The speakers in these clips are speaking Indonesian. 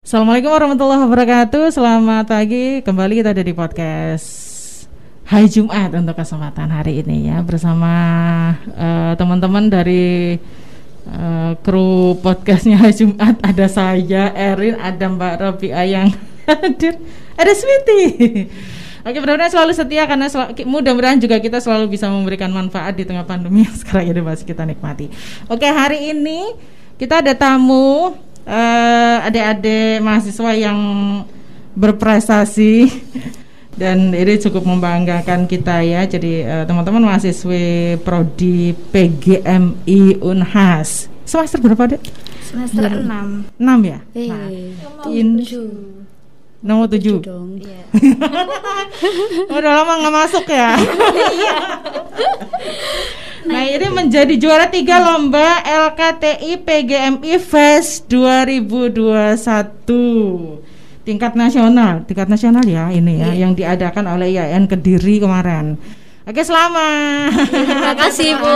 Assalamualaikum warahmatullahi wabarakatuh. Selamat pagi. Kembali kita ada di podcast Hari Jumat untuk kesempatan hari ini ya, bersama teman-teman dari kru podcastnya Hari Jumat. Ada saya, Erin, ada Mbak Robia yang hadir, ada Sweety. Oke, mudah-mudahan selalu setia karena mudah-mudahan juga kita selalu bisa memberikan manfaat di tengah pandemi yang sekarang ini masih kita nikmati. Oke, hari ini kita ada tamu, adik-adik mahasiswa yang berprestasi dan ini cukup membanggakan kita ya. Jadi teman-teman mahasiswi prodi PGMI Unhas semester berapa, Dek? Semester 6 ya? Nomor 7 dong. Iya. Udah lama nggak masuk ya. Nah, ini menjadi juara 3 lomba LKTI PGMI Fest 2021 tingkat nasional ya ini ya, yang diadakan oleh IAIN Kediri kemarin. Oke, selamat. Terima kasih, Bu.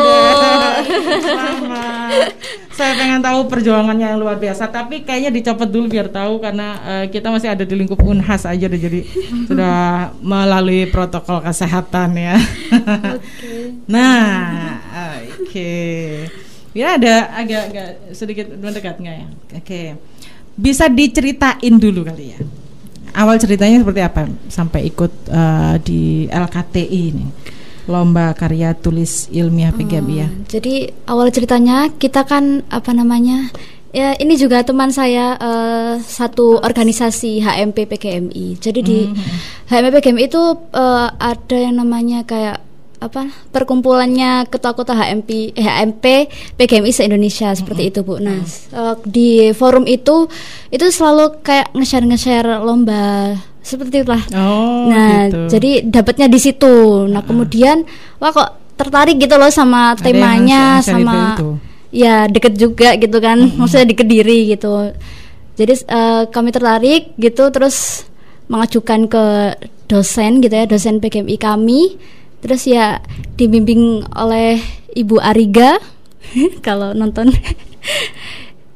Selamat. Saya pengen tahu perjuangannya yang luar biasa, tapi kayaknya dicopot dulu biar tahu karena kita masih ada di lingkup Unhas aja deh, jadi sudah melalui protokol kesehatan ya. Oke. Nah, oke. Ya ada agak sedikit mendekat nggak ya? Oke. Bisa diceritain dulu kali ya. Awal ceritanya seperti apa sampai ikut di LKTI ini, lomba karya tulis ilmiah PGMI ya. Jadi awal ceritanya kita kan ya ini juga teman saya satu organisasi HMP PGMI. Jadi di HMP PGMI itu ada yang namanya kayak perkumpulannya ketua-ketua HMP PGMI se-Indonesia seperti itu, Bu. Nah, di forum itu selalu kayak nge-share lomba seperti itulah. Nah, gitu. Jadi dapatnya di situ. Nah, kemudian kok tertarik gitu loh sama ada temanya, sama ya deket juga gitu kan. Maksudnya di Kediri gitu. Jadi kami tertarik gitu, terus mengajukan ke dosen gitu ya, dosen PGMI kami. Terus ya dibimbing oleh Ibu Ariga kalau nonton.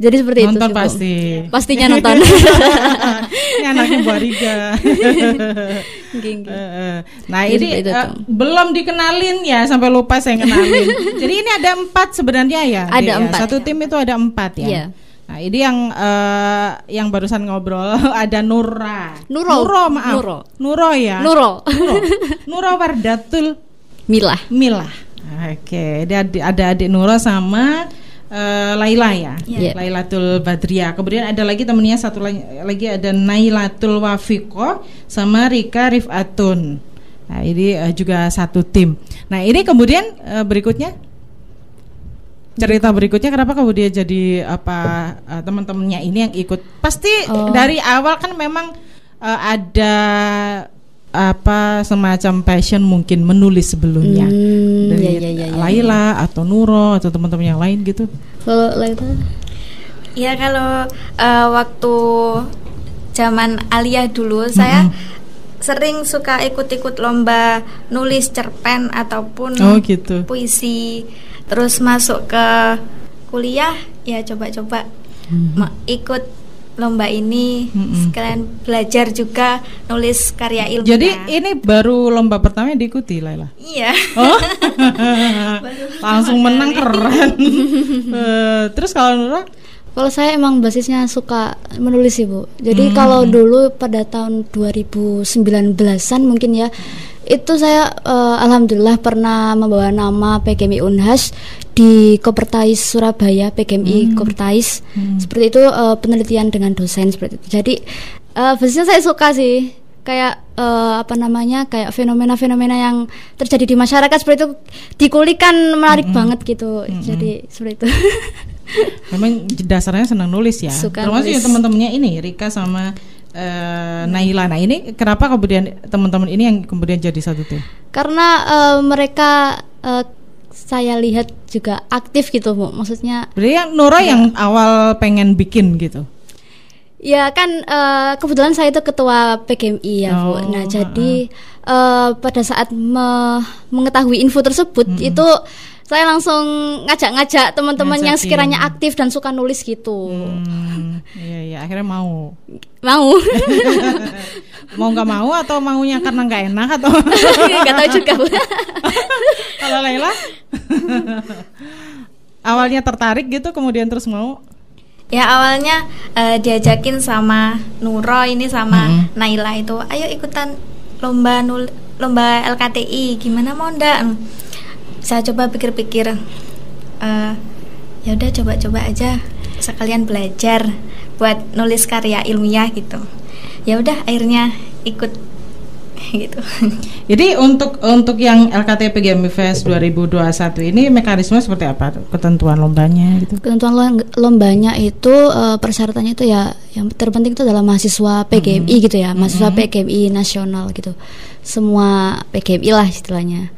Jadi seperti nonton itu sih, pastinya nonton. Ini anaknya Bu Ariga. Nah, jadi ini belum dikenalin ya, sampai lupa saya kenalin. Jadi ini ada 4 sebenarnya ya. Ada 4. Satu tim itu ada 4 ya. Iya. Nah, ini yang barusan ngobrol ada Nuro Wardatul Milah. Oke, ada adik Nuro sama Laila ya. Yeah. Lailatul Badriah. Kemudian ada lagi temennya satu lagi ada Nailatul Wafiqoh sama Rika Rifatun. Nah, ini juga satu tim. Nah, ini kemudian cerita berikutnya kenapa kemudian jadi teman-temannya ini yang ikut? Pasti dari awal kan memang ada semacam passion mungkin menulis sebelumnya dari Laila atau Nuro atau teman-teman yang lain gitu. Kalau Laila? Ya, kalau waktu zaman aliyah dulu saya sering suka ikut-ikut lomba nulis cerpen ataupun puisi. Terus masuk ke kuliah ya coba-coba ikut lomba ini, sekalian belajar juga nulis karya ilmiah. Jadi ini baru lomba pertama yang diikuti, Laila? Iya. Langsung menang, keren. Terus kalau Nura? Kalau saya emang basisnya suka menulis sih, Bu. Jadi kalau dulu pada tahun 2019-an mungkin ya, itu saya alhamdulillah pernah membawa nama PGMI Unhas di Kopertais Surabaya, PGMI Kopertais. Seperti itu, penelitian dengan dosen seperti itu. Jadi basisnya saya suka sih, kayak kayak fenomena-fenomena yang terjadi di masyarakat seperti itu dikulikan, menarik banget gitu. Jadi seperti itu. Memang dasarnya senang nulis ya. Termasuk yang teman-temannya ini Rika sama Naila. Nah, ini kenapa kemudian teman-teman ini yang kemudian jadi satu tim? Karena mereka saya lihat juga aktif gitu, Bu. Maksudnya berarti yang Nora yang awal pengen bikin gitu. Ya kan kebetulan saya itu ketua PGMI ya, Bu. Nah, jadi pada saat mengetahui info tersebut itu Saya langsung ngajak-ngajak teman-teman yang Ngajakin. sekiranya aktif dan suka nulis gitu. Iya, akhirnya mau. Mau. Mau nggak mau atau maunya karena nggak enak atau? Nggak tahu juga, Bu. Kalau Laila? Awalnya tertarik gitu, kemudian terus mau? Ya awalnya diajakin sama Nuro ini sama Naila itu, ayo ikutan lomba LKTI, gimana mau ndak? Saya coba pikir-pikir, ya udah coba-coba aja, sekalian belajar buat nulis karya ilmiah gitu. Ya udah akhirnya ikut gitu. Jadi untuk yang LKT PGMI Fest 2021 ini mekanisme seperti apa? Ketentuan lombanya gitu? Ketentuan lombanya itu persyaratannya itu ya yang terpenting itu adalah mahasiswa PGMI gitu ya, mahasiswa PGMI nasional gitu. Semua PGMI lah istilahnya.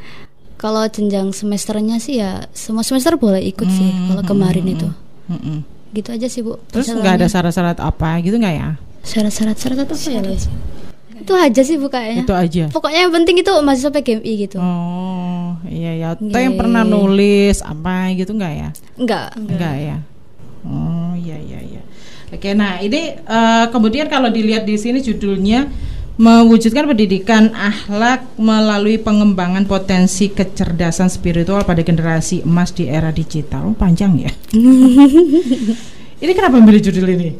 Kalau jenjang semesternya sih ya semua semester boleh ikut sih kalau kemarin itu. Gitu aja sih, Bu. Terus nggak ada syarat-syarat apa gitu nggak ya? Syarat apa ya, Lois? Itu aja sih Bu kayaknya. Itu aja. Pokoknya yang penting itu mahasiswa PGMI gitu. Oh, iya ya. Atau yang pernah nulis apa gitu nggak ya? Enggak ya. Oh, iya. Oke, nah ini kemudian kalau dilihat di sini judulnya mewujudkan pendidikan akhlak melalui pengembangan potensi kecerdasan spiritual pada generasi emas di era digital. Oh, panjang ya. Ini kenapa memilih judul ini?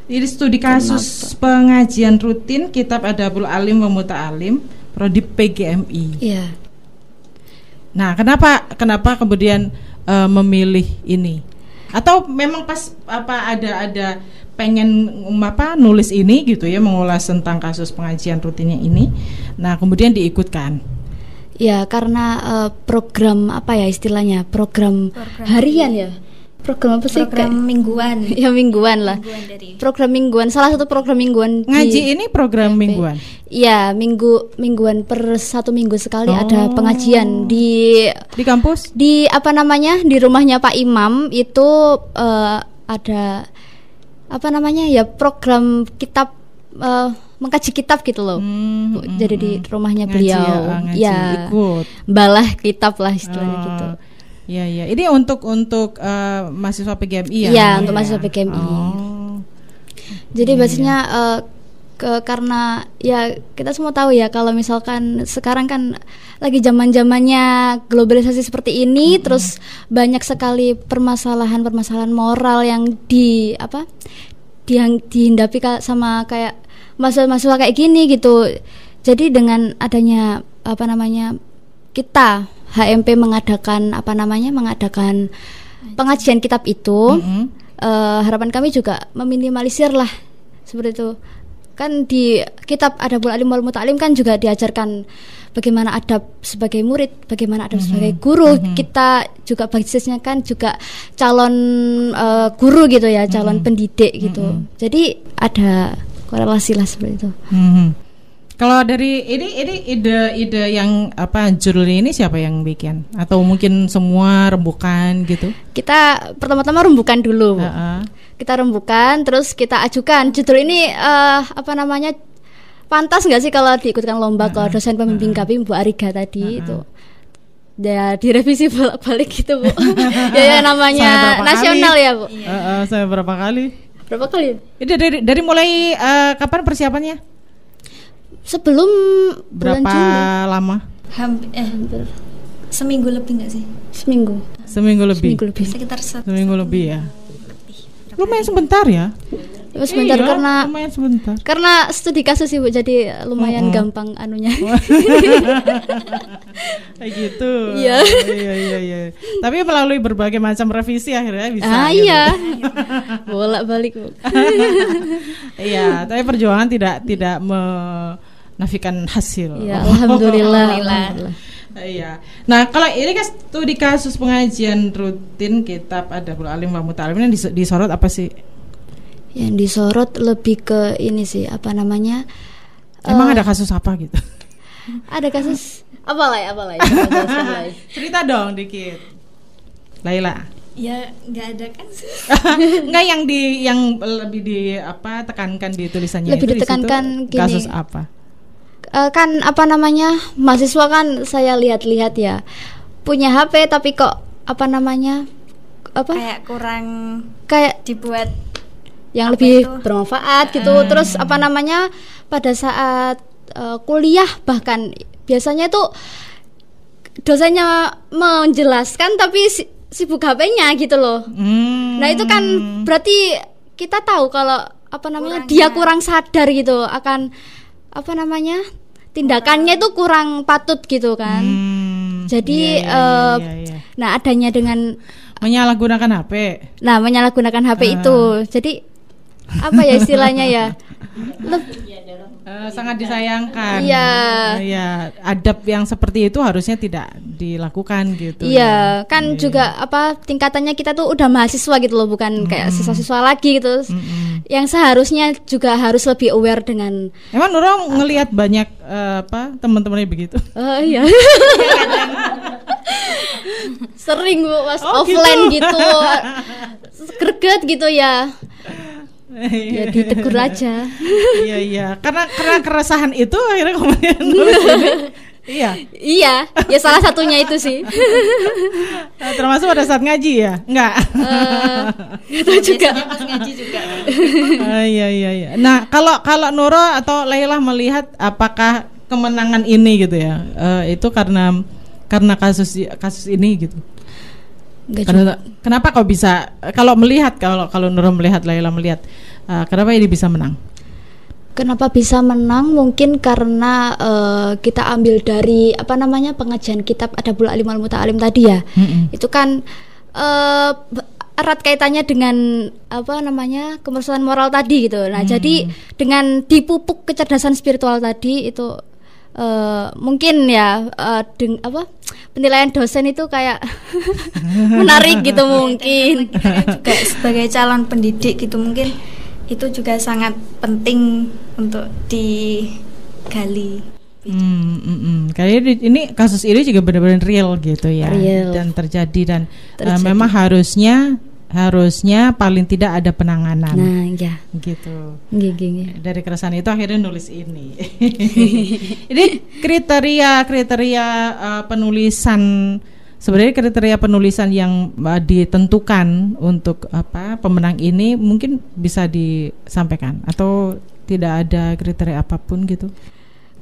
Ini studi kasus pengajian rutin Kitab Adabul Alim wa Muta'alim prodi PGMI. Iya. Nah, kenapa kemudian memilih ini? Atau memang pas ada pengen nulis ini gitu ya, mengulas tentang kasus pengajian rutinnya ini. Nah, kemudian diikutkan. Ya, karena program apa ya istilahnya? Program harian ya. Program apa sih? Program mingguan. Ya mingguan lah. Program mingguan, salah satu program mingguan. Ngaji ini program mingguan. Iya, mingguan per 1 minggu sekali ada pengajian di kampus. Di apa namanya? Di rumahnya Pak Imam itu ada apa namanya? Ya program kitab mengkaji kitab gitu loh. Jadi di rumahnya beliau. Ya. Ikut. Balah kitab lah istilahnya gitu. Iya. Ini untuk mahasiswa PGMI ya? Iya, untuk mahasiswa PGMI. Jadi biasanya karena ya kita semua tahu ya kalau misalkan sekarang kan lagi zaman-zamannya globalisasi seperti ini, terus banyak sekali permasalahan moral yang dihindapi sama kayak mahasiswa kayak gini gitu. Jadi dengan adanya kita HMP mengadakan pengajian kitab itu, harapan kami juga meminimalisir lah seperti itu. Kan di kitab Adabul Alim wal Muta'alim kan juga diajarkan bagaimana adab sebagai murid, bagaimana adab sebagai guru. Kita juga basisnya kan juga calon guru gitu ya, calon pendidik gitu. Jadi ada korelasi lah seperti itu. Kalau dari ini ide yang judul ini siapa yang bikin? Atau mungkin semua rembukan gitu? Kita pertama-tama rembukan dulu. Kita rembukan, terus kita ajukan judul ini pantas nggak sih kalau diikutkan lomba ke dosen pembimbing kami Bu Ariga tadi itu. Ya direvisi bolak-balik gitu Bu. ya namanya nasional kali? Ya Bu. Saya berapa kali? Berapa kali? Itu dari mulai kapan persiapannya? Sebelum berapa bulan Juli. Lama? Hampir seminggu lebih nggak sih? Seminggu lebih. Sekitar seminggu lebih ya. Lumayan sebentar ya. Sebentar karena lumayan sebentar. Karena studi kasus sih Bu, jadi lumayan gampang anunya. Kayak gitu. Iya. Tapi melalui berbagai macam revisi akhirnya bisa. Iya. Bolak-balik Bu. Iya, tapi perjuangan tidak menafikan hasil. Ya, alhamdulillah. Iya. Nah, kalau ini kan studi kasus pengajian rutin Kitab Adabul Alim wa Muta'alim ini disorot apa sih? Yang disorot lebih ke ini sih, Emang ada kasus apa gitu? Ada kasus apa lah? Cerita dong dikit. Laila. Ya nggak ada kan? Nggak yang lebih tekankan di tulisannya lebih itu ditekankan gini. Kasus apa? Kan mahasiswa kan saya lihat-lihat ya punya HP tapi kok apa namanya kayak kurang kayak dibuat yang apa lebih itu? bermanfaat gitu. Terus apa namanya pada saat kuliah bahkan biasanya tuh dosennya menjelaskan tapi sibuk HP-nya gitu loh. Nah itu kan berarti kita tahu kalau apa namanya dia kurang sadar gitu akan apa namanya tindakannya itu kurang patut gitu kan. Jadi iya. nah adanya dengan Menyalahgunakan HP. nah menyalahgunakan HP itu jadi apa ya istilahnya ya Sangat disayangkan. Iya. Iya, adab yang seperti itu harusnya tidak dilakukan gitu. iya kan juga apa tingkatannya kita tuh udah mahasiswa gitu loh bukan kayak siswa-siswa lagi gitu. Yang seharusnya juga harus lebih aware dengan Emang Nurul ngelihat banyak teman-temannya begitu? iya sering Bu pas Oh, offline gitu. gitu greget gitu ya ya ditegur aja. Iya. Karena keresahan itu akhirnya kemudian nulis ini. Iya. Iya ya salah satunya itu sih. Termasuk pada saat ngaji ya? Enggak. Itu juga Biasanya pas ngaji juga. Iya. Nah, kalau Nurul atau Laila melihat apakah kemenangan ini gitu ya, itu karena kasus ini gitu. Kenapa kok bisa kalau Nurul melihat, Laila melihat, kenapa ini bisa menang? Kenapa bisa menang? Mungkin karena kita ambil dari apa namanya pengajian kitab Adabul Alim wal Muta'alim tadi ya. Itu kan erat kaitannya dengan apa namanya kemersuan moral tadi gitu. Nah jadi dengan dipupuk kecerdasan spiritual tadi itu mungkin ya penilaian dosen itu kayak menarik gitu mungkin. Kita kan juga sebagai calon pendidik gitu mungkin itu juga sangat penting untuk digali. Kayaknya ini kasus ini juga benar-benar real gitu ya, Real. dan terjadi. Memang harusnya paling tidak ada penanganan. Nah ya Gitu. gini. Dari keresahan itu akhirnya nulis ini. Ini kriteria penulisan, sebenarnya kriteria penulisan yang ditentukan untuk pemenang ini mungkin bisa disampaikan atau tidak ada kriteria apapun gitu.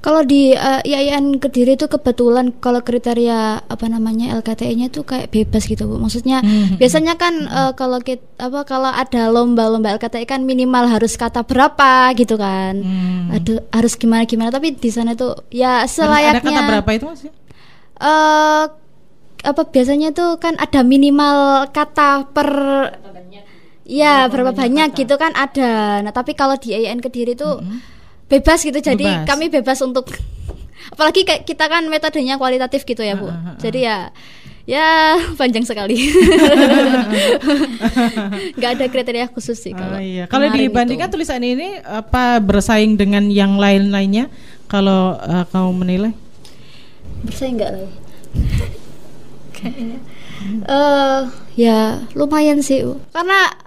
Kalau di IAIN Kediri itu kebetulan kalau kriteria apa namanya LKTI-nya tuh kayak bebas gitu Bu. Maksudnya biasanya kan kalau ada lomba-lomba LKTI kan minimal harus kata berapa gitu kan. Harus gimana tapi di sana tuh ya selayaknya. Ada kata berapa itu maksudnya? Biasanya tuh kan ada minimal kata per ya berapa banyak gitu kan ada. Nah, tapi kalau di IAIN Kediri tuh bebas gitu, jadi kami bebas untuk apalagi kayak kita kan metodenya kualitatif gitu ya Bu. Jadi ya panjang sekali. Nggak ada kriteria khusus sih kalau. Kalau dibandingkan tulisan ini bersaing dengan yang lain-lainnya, kalau kamu menilai? Bersaing nggak lah? Kayaknya. Ya lumayan sih Bu. Karena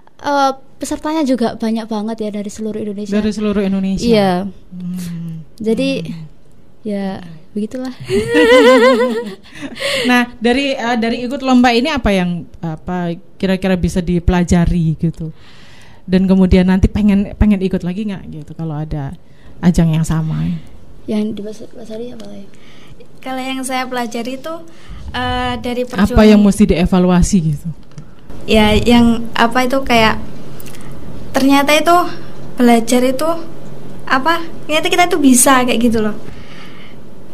pesertanya juga banyak banget ya dari seluruh Indonesia. Dari seluruh Indonesia. Iya. Jadi ya begitulah. Nah, dari ikut lomba ini apa yang kira-kira bisa dipelajari gitu. Dan kemudian nanti pengen ikut lagi nggak gitu kalau ada ajang yang sama. Yang dipelajari apa ya? Kalau yang saya pelajari itu dari perjuangan. Apa yang mesti dievaluasi gitu? Ya, yang itu kayak ternyata itu belajar itu ternyata kita itu bisa kayak gitu loh.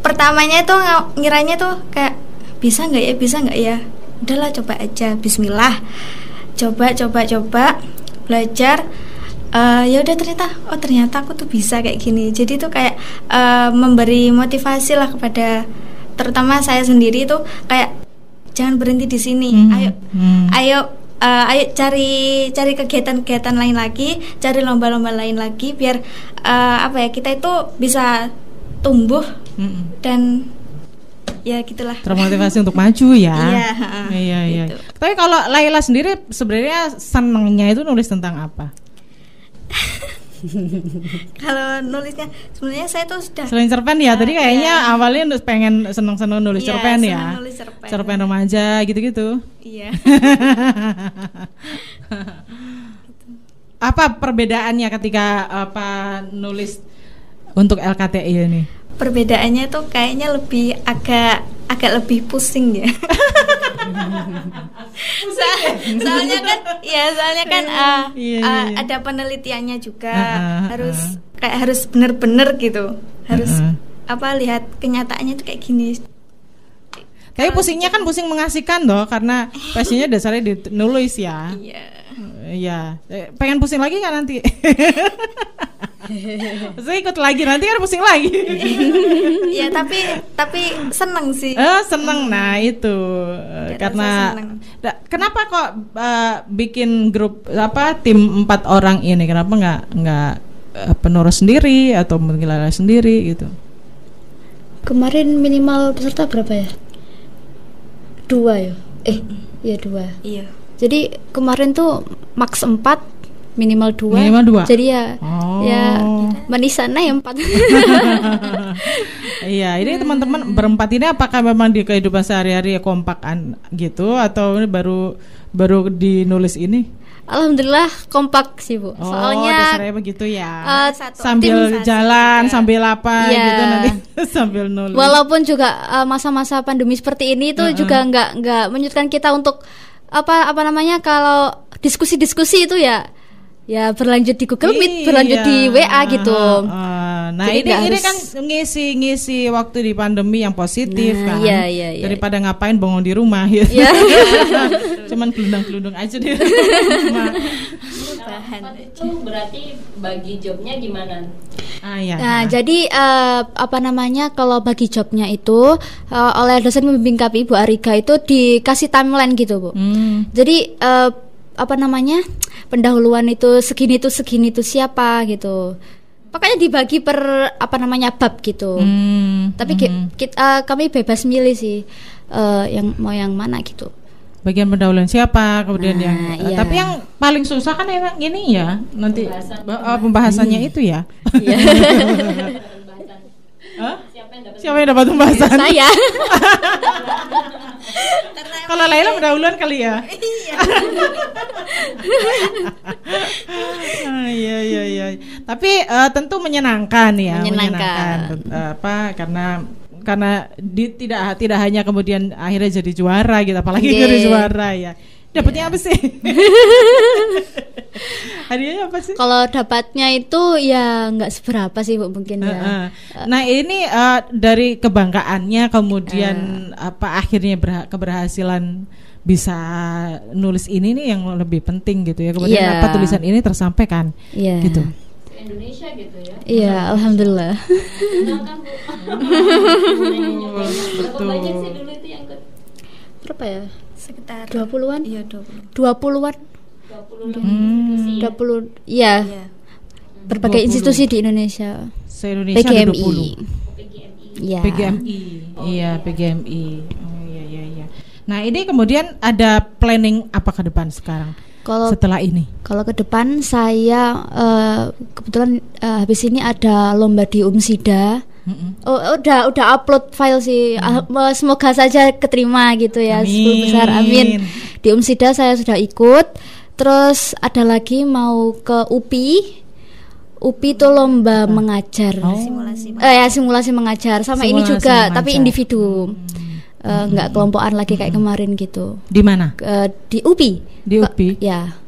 Pertamanya itu ngiranya tuh kayak bisa nggak ya, udahlah coba aja, Bismillah, coba belajar. Ya udah ternyata aku tuh bisa kayak gini. Jadi tuh kayak memberi motivasi lah kepada terutama saya sendiri tuh kayak jangan berhenti di sini. Ayo cari kegiatan-kegiatan lain lagi, cari lomba-lomba lain lagi biar kita itu bisa tumbuh dan ya gitulah. Termotivasi untuk maju ya. Iya. Gitu. Tapi kalau Laila sendiri sebenarnya senangnya itu nulis tentang apa? Kalau nulisnya sebenarnya saya tuh sudah Selain cerpen ya, tadi kayaknya awalnya pengen seneng-seneng nulis cerpen seneng ya. nulis cerpen. Cerpen remaja gitu-gitu. Iya. Apa perbedaannya ketika nulis untuk LKTI ini? Perbedaannya tuh kayaknya lebih agak lebih pusing ya. Soalnya kan ada penelitiannya juga, harus benar-benar gitu, harus lihat kenyataannya tuh kayak gini. Tapi pusingnya kan pusing mengasihkan loh, karena passionnya dasarnya nulis ya. Iya. Pengen pusing lagi nggak nanti? Saya ikut lagi nanti kan pusing lagi. Ya tapi seneng sih. Seneng, nah itu karena kenapa kok bikin grup tim 4 orang ini? Kenapa nggak penerus sendiri atau mengelola sendiri gitu? Kemarin minimal peserta berapa ya? 2 ya? Iya 2. Iya. Jadi kemarin tuh maks 4, minimal 2. Jadi ya menisana ya 4. Iya, ini teman-teman berempat ini apakah memang di kehidupan sehari-hari kompakan gitu atau ini baru dinulis ini? Alhamdulillah kompak sih Bu. Soalnya dasarnya begitu ya. Sambil jalan, sambil gitu nanti sambil nulis. Walaupun juga masa-masa pandemi seperti ini tuh juga nggak menyurutkan kita untuk kalau diskusi-diskusi itu ya berlanjut di Google Meet, berlanjut di WA gitu. Nah, ini kan ngisi waktu di pandemi yang positif kan. Iya. Daripada ngapain bengong di rumah ya. Cuman gelundang-gelundung aja di rumah. Itu berarti bagi jobnya gimana? Nah, jadi kalau bagi jobnya itu oleh dosen pembimbing KPI Bu Ariga itu dikasih timeline gitu Bu. Jadi pendahuluan itu segini tuh siapa gitu. Pokoknya dibagi per bab gitu. Tapi kami bebas milih sih yang mau yang mana gitu. Bagian pendahuluan siapa, kemudian tapi yang paling susah kan yang ini ya nanti pembahasannya itu ya. Siapa yang dapat pembahasan? Saya. Kalau Laila pendahuluan kali ya. Iya. Tapi tentu menyenangkan ya. Menyenangkan. Karena tidak hanya kemudian akhirnya jadi juara gitu, apalagi jadi juara ya. Dapatnya apa sih? Hadiahnya apa sih? Kalau dapatnya itu ya nggak seberapa sih Bu, mungkin ya. Nah ini dari kebanggaannya kemudian akhirnya keberhasilan bisa nulis ini nih yang lebih penting gitu ya. Kemudian tulisan ini tersampaikan gitu. Indonesia gitu ya. Iya, alhamdulillah. Berapa banyak sih dulu itu yang berapa ya? Sekitar 20-an? Iya, 20-an. 20 iya. Berbagai 20. Institusi di Indonesia. Se-Indonesia PGMI. ada 20. Iya. PGMI. Iya, PGMI. Oh iya. Nah, ini kemudian ada planning apa ke depan sekarang? Setelah ini? Kalau ke depan saya kebetulan habis ini ada lomba di UMSIDA. Udah upload file sih. Semoga saja keterima gitu ya. 10 besar, amin. Di UMSIDA saya sudah ikut. Terus ada lagi mau ke UPI. UPI itu lomba mengajar. Simulasi mengajar. Sama ini juga, tapi individu. Nggak kelompokan lagi kayak kemarin gitu. Di mana? Di UPI. Di UPI? Ya.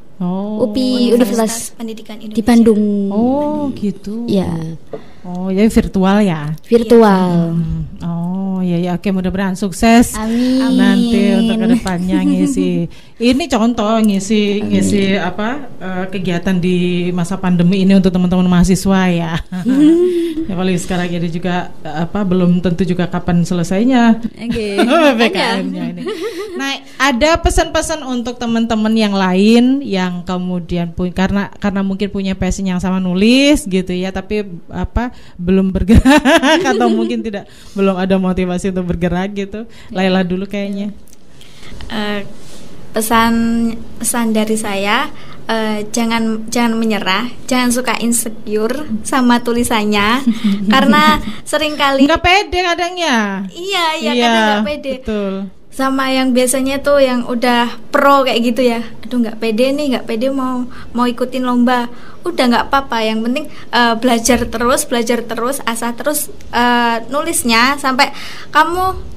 UPI Universitas Pendidikan Indonesia di Bandung. Oh gitu. Ya. Oh jadi virtual ya? Virtual. Oh ya oke, mudah-mudahan sukses. Amin. Nanti untuk kedepannya ngisi. Ini contoh ngisi kegiatan di masa pandemi ini untuk teman-teman mahasiswa ya. Ya paling sekarang ini juga belum tentu juga kapan selesainya. PPKM-nya ini. Nah ada pesan-pesan untuk teman-teman yang lain yang kemudian karena mungkin punya passion yang sama nulis gitu ya, tapi belum bergerak atau mungkin belum ada motivasi untuk bergerak gitu. Laila dulu kayaknya. Pesan dari saya, jangan menyerah, jangan suka insecure sama tulisannya karena seringkali nggak pede kadangnya. Iya kadang nggak pede. Betul. Sama yang biasanya tuh yang udah pro kayak gitu ya, aduh nggak pede mau ikutin lomba. Udah nggak apa-apa, yang penting belajar terus, asah terus nulisnya sampai kamu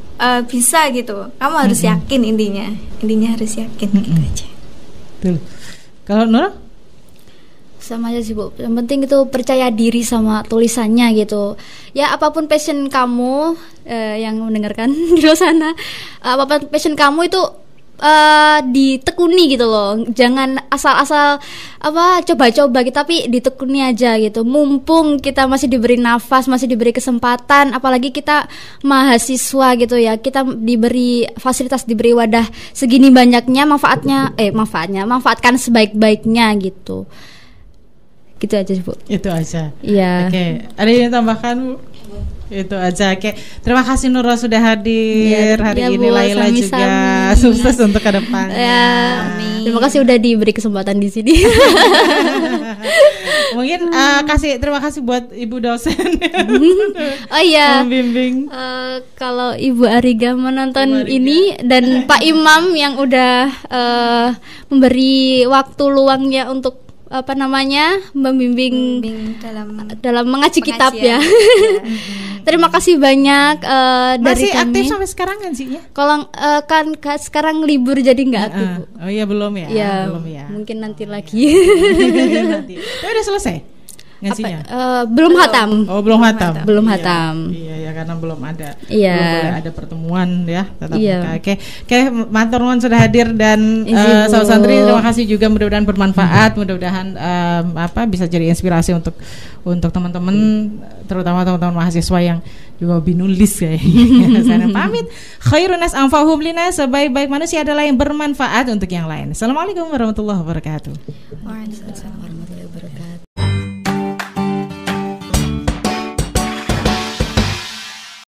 bisa gitu. Kamu harus yakin, intinya harus yakin gitu aja. Betul. Kalau Nora? Sama aja sih Bu, yang penting itu percaya diri sama tulisannya gitu. Ya apapun passion kamu yang mendengarkan di luar sana, apapun passion kamu itu ditekuni gitu loh. Jangan asal-asal coba-coba gitu, tapi ditekuni aja gitu. Mumpung kita masih diberi nafas, masih diberi kesempatan, apalagi kita mahasiswa gitu ya. Kita diberi fasilitas, diberi wadah segini banyaknya, manfaatkan sebaik-baiknya gitu. Gitu aja Bu. Itu aja. Iya. Oke. Ada yang tambahkan Bu? Itu aja. Oke. Terima kasih Nurul sudah hadir hari ini. Bu, Laila juga sukses untuk ke depan. Ya. Terima kasih udah diberi kesempatan di sini. Mungkin terima kasih buat Ibu dosen. Oh iya. Membimbing. Kalau Ibu Ariga menonton ini dan Pak Imam yang udah memberi waktu luangnya untuk membimbing dalam mengaji kitab ya. Terima kasih banyak dari Masih kami. aktif sampai sekarang kan sih ya? Kalau kan sekarang libur jadi nggak aktif Bu. Oh iya belum ya? Ya, belum ya. mungkin nanti lagi. Nanti. Udah selesai ngasinya? Belum hatam. Oh belum hatam. Belum hatam. Iya ya karena belum ada. Iya. Belum boleh ada pertemuan ya tatap Iya. muka. Oke, matur nuwun sudah hadir dan sahabat santri terima kasih juga, mudah-mudahan bermanfaat, mudah-mudahan bisa jadi inspirasi untuk teman-teman, terutama teman-teman mahasiswa yang juga hobi nulis kayaknya. Saya pamit. Khairun nas anfa'uhum linas, sebaik-baik manusia adalah yang bermanfaat untuk yang lain. Assalamualaikum warahmatullahi wabarakatuh. Waalaikumsalam.